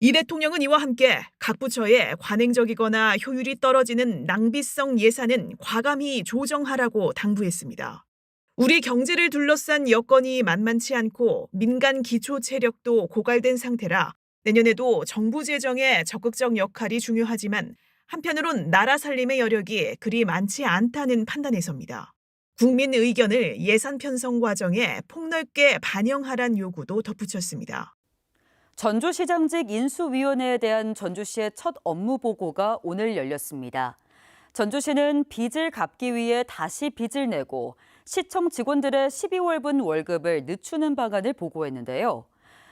이 대통령은 이와 함께 각 부처에 관행적이거나 효율이 떨어지는 낭비성 예산은 과감히 조정하라고 당부했습니다. 우리 경제를 둘러싼 여건이 만만치 않고 민간 기초 체력도 고갈된 상태라 내년에도 정부 재정의 적극적 역할이 중요하지만 한편으론 나라 살림의 여력이 그리 많지 않다는 판단에서입니다. 국민 의견을 예산 편성 과정에 폭넓게 반영하란 요구도 덧붙였습니다. 전주시장직 인수위원회에 대한 전주시의 첫 업무 보고가 오늘 열렸습니다. 전주시는 빚을 갚기 위해 다시 빚을 내고 시청 직원들의 12월분 월급을 늦추는 방안을 보고했는데요.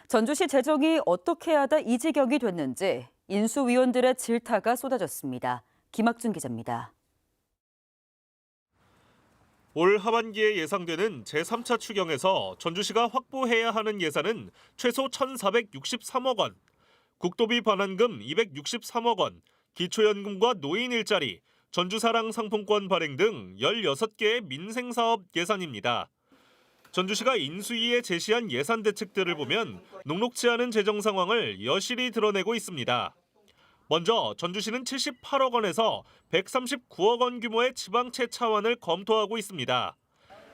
전주시 재정이 어떻게 하다 이 지경이 됐는지 인수위원들의 질타가 쏟아졌습니다. 김학준 기자입니다. 올 하반기에 예상되는 제3차 추경에서 전주시가 확보해야 하는 예산은 최소 1,463억 원, 국도비 반환금 263억 원, 기초연금과 노인 일자리, 전주사랑 상품권 발행 등 16개의 민생사업 예산입니다. 전주시가 인수위에 제시한 예산 대책들을 보면 녹록지 않은 재정 상황을 여실히 드러내고 있습니다. 먼저 전주시는 78억 원에서 139억 원 규모의 지방채 차환을 검토하고 있습니다.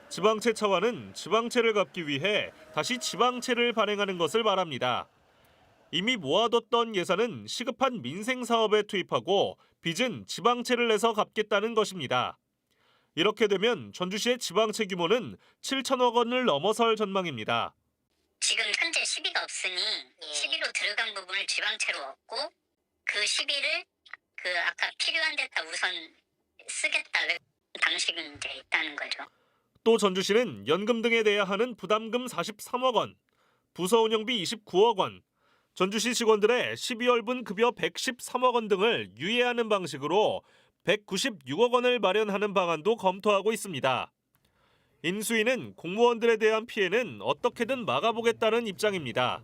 지방채 차환은 지방채를 갚기 위해 다시 지방채를 발행하는 것을 말합니다. 이미 모아뒀던 예산은 시급한 민생사업에 투입하고 빚은 지방채를 내서 갚겠다는 것입니다. 이렇게 되면 전주시의 지방채 규모는 7천억 원을 넘어설 전망입니다. 지금 현재 시비가 없으니 시비로 들어간 부분을 지방채로 얻고 그 시비를 아까 필요한 데다 우선 쓰겠다는 방식이 이제 있다는 거죠. 또 전주시는 연금 등에 내야 하는 부담금 43억 원, 부서 운영비 29억 원, 전주시 직원들의 12월분 급여 113억 원 등을 유예하는 방식으로 196억 원을 마련하는 방안도 검토하고 있습니다. 인수위는 공무원들에 대한 피해는 어떻게든 막아보겠다는 입장입니다.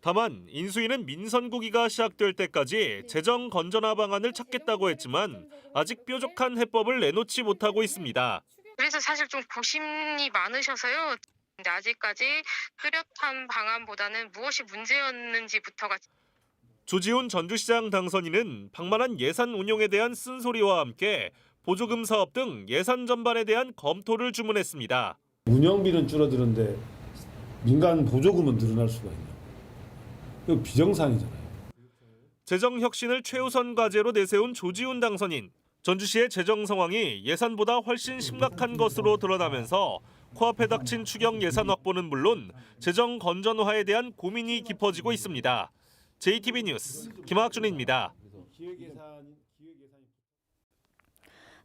다만 인수위는 민선구기가 시작될 때까지 재정 건전화 방안을 찾겠다고 했지만 아직 뾰족한 해법을 내놓지 못하고 있습니다. 그래서 사실 좀 고심이 많으셔서요. 근데 아직까지 뚜렷한 방안보다는 무엇이 문제였는지부터가. 조지훈 전주시장 당선인은 방만한 예산 운용에 대한 쓴소리와 함께 보조금 사업 등 예산 전반에 대한 검토를 주문했습니다. 운영비는 줄어드는데 민간 보조금은 늘어날 수가 있냐. 이거 비정상이잖아요. 재정 혁신을 최우선 과제로 내세운 조지훈 당선인. 전주시의 재정 상황이 예산보다 훨씬 심각한 것으로 드러나면서 코앞에 닥친 추경 예산 확보는 물론 재정 건전화에 대한 고민이 깊어지고 있습니다. JTB 뉴스 김학준입니다.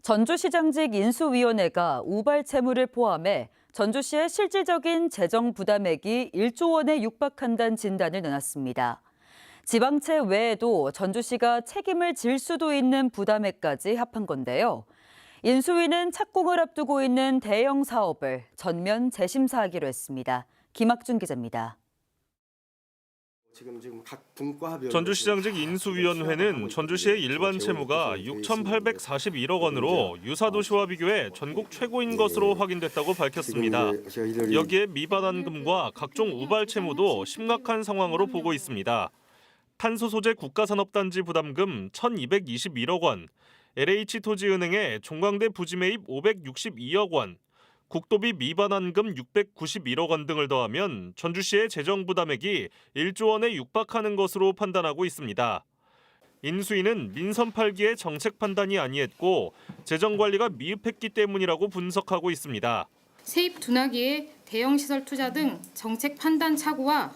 전주시장직 인수위원회가 우발 채무를 포함해 전주시의 실질적인 재정 부담액이 1조 원에 육박한다는 진단을 내놨습니다. 지방채 외에도 전주시가 책임을 질 수도 있는 부담액까지 합한 건데요. 인수위는 착공을 앞두고 있는 대형 사업을 전면 재심사하기로 했습니다. 김학준 기자입니다. 지금 각 분과 전주시장직 인수위원회는 전주시의 일반 채무가 6,841억 원으로 유사도시와 비교해 전국 최고인 것으로 확인됐다고 밝혔습니다. 여기에 미반환금과 각종 우발 채무도 심각한 상황으로 보고 있습니다. 탄소소재 국가산업단지 부담금 1,221억 원, LH토지은행의 종강대 부지매입 562억 원, 국도비 미반환금 691억 원 등을 더하면 전주시의 재정 부담액이 1조 원에 육박하는 것으로 판단하고 있습니다. 인수위는 민선 8기의 정책 판단이 아니했고 재정 관리가 미흡했기 때문이라고 분석하고 있습니다. 세입 둔하기에 대형 시설 투자 등 정책 판단 착오와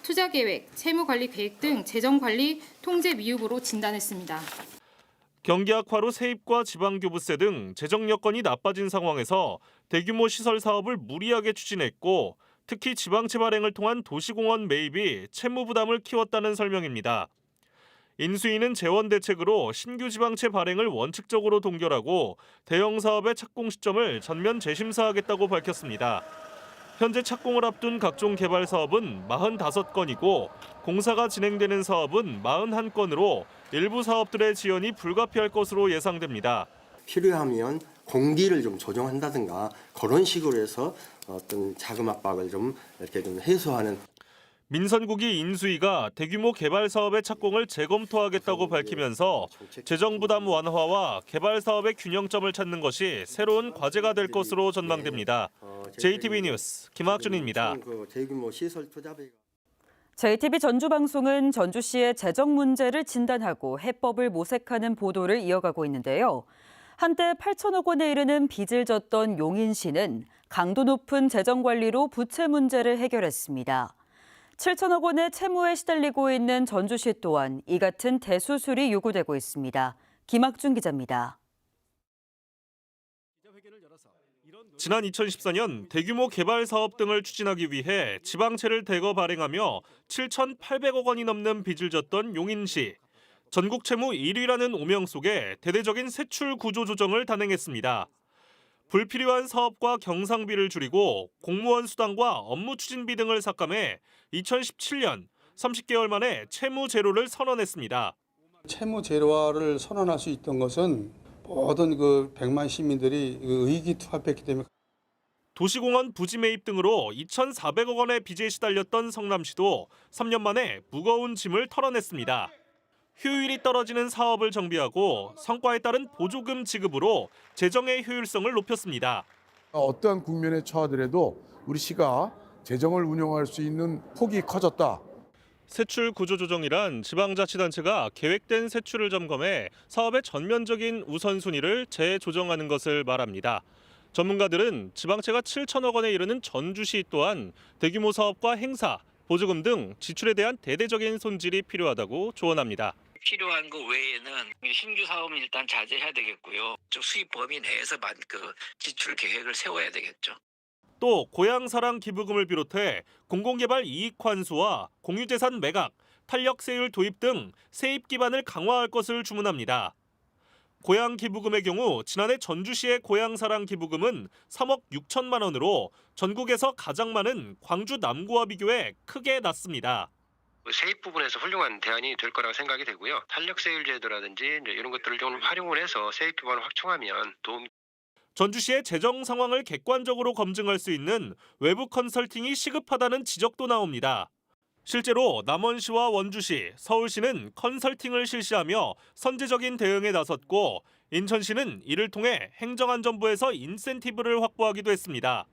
투자 계획, 채무 관리 계획 등 재정 관리 통제 미흡으로 진단했습니다. 경기 악화로 세입과 지방교부세 등 재정 여건이 나빠진 상황에서 대규모 시설 사업을 무리하게 추진했고 특히 지방채 발행을 통한 도시공원 매입이 채무 부담을 키웠다는 설명입니다. 인수위는 재원 대책으로 신규 지방채 발행을 원칙적으로 동결하고 대형 사업의 착공 시점을 전면 재심사하겠다고 밝혔습니다. 현재 착공을 앞둔 각종 개발 사업은 45건이고 공사가 진행되는 사업은 41건으로 일부 사업들의 지연이 불가피할 것으로 예상됩니다. 필요하면 공기를 좀 조정한다든가 그런 식으로 해서 어떤 자금 압박을 좀 이렇게 좀 해소하는. 민선국이 인수위가 대규모 개발 사업의 착공을 재검토하겠다고 밝히면서 재정 부담 완화와 개발 사업의 균형점을 찾는 것이 새로운 과제가 될 것으로 전망됩니다. JTB 뉴스 김학준입니다. 대규모 시설 투자비가 JTB 전주방송은 전주시의 재정 문제를 진단하고 해법을 모색하는 보도를 이어가고 있는데요. 한때 8천억 원에 이르는 빚을 졌던 용인시는 강도 높은 재정 관리로 부채 문제를 해결했습니다. 7천억 원의 채무에 시달리고 있는 전주시 또한 이 같은 대수술이 요구되고 있습니다. 김학준 기자입니다. 지난 2014년 대규모 개발 사업 등을 추진하기 위해 지방채를 대거 발행하며 7,800억 원이 넘는 빚을 졌던 용인시. 전국 채무 1위라는 오명 속에 대대적인 세출 구조 조정을 단행했습니다. 불필요한 사업과 경상비를 줄이고 공무원 수당과 업무 추진비 등을 삭감해 2017년 30개월 만에 채무 제로를 선언했습니다. 채무 제로화를 선언할 수 있던 것은 모든 100만 시민들이 의기투합했기 때문에. 도시공원 부지 매입 등으로 2,400억 원의 빚에 시달렸던 성남시도 3년 만에 무거운 짐을 털어냈습니다. 효율이 떨어지는 사업을 정비하고 성과에 따른 보조금 지급으로 재정의 효율성을 높였습니다. 어떠한 국면에 처하더라도 우리 시가 재정을 운영할 수 있는 폭이 커졌다. 세출 구조 조정이란 지방자치단체가 계획된 세출을 점검해 사업의 전면적인 우선순위를 재조정하는 것을 말합니다. 전문가들은 지방채가 7천억 원에 이르는 전주시 또한 대규모 사업과 행사, 보조금 등 지출에 대한 대대적인 손질이 필요하다고 조언합니다. 필요한 거 외에는 신규 사업은 일단 자제해야 되겠고요. 수입 범위 내에서만 지출 계획을 세워야 되겠죠. 또 고향사랑 기부금을 비롯해 공공개발 이익 환수와 공유재산 매각, 탄력세율 도입 등 세입 기반을 강화할 것을 주문합니다. 고향 기부금의 경우 지난해 전주시의 고향사랑 기부금은 3억 6천만 원으로 전국에서 가장 많은 광주 남구와 비교해 크게 낮습니다. 세입 부분에서 훌륭한 대안이 될 거라고 생각이 되고요. 탄력세율 제도라든지 이런 것들을 좀 활용을 해서 세입 기반을 확충하면 도움이. 전주시의 재정 상황을 객관적으로 검증할 수 있는 외부 컨설팅이 시급하다는 지적도 나옵니다. 실제로 남원시와 원주시, 서울시는 컨설팅을 실시하며 선제적인 대응에 나섰고 인천시는 이를 통해 행정안전부에서 인센티브를 확보하기도 했습니다.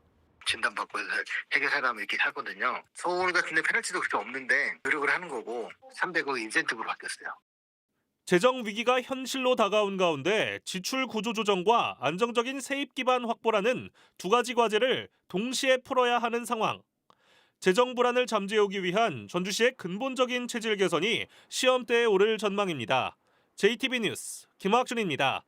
진단받고 해결하라면 이렇게 하거든요. 서울 같은 데 페널티도 그렇게 없는데 노력을 하는 거고 300억 인센티브로 바뀌었어요. 재정 위기가 현실로 다가온 가운데 지출 구조 조정과 안정적인 세입 기반 확보라는 두 가지 과제를 동시에 풀어야 하는 상황. 재정 불안을 잠재우기 위한 전주시의 근본적인 체질 개선이 시험대에 오를 전망입니다. JTB 뉴스 김학준입니다.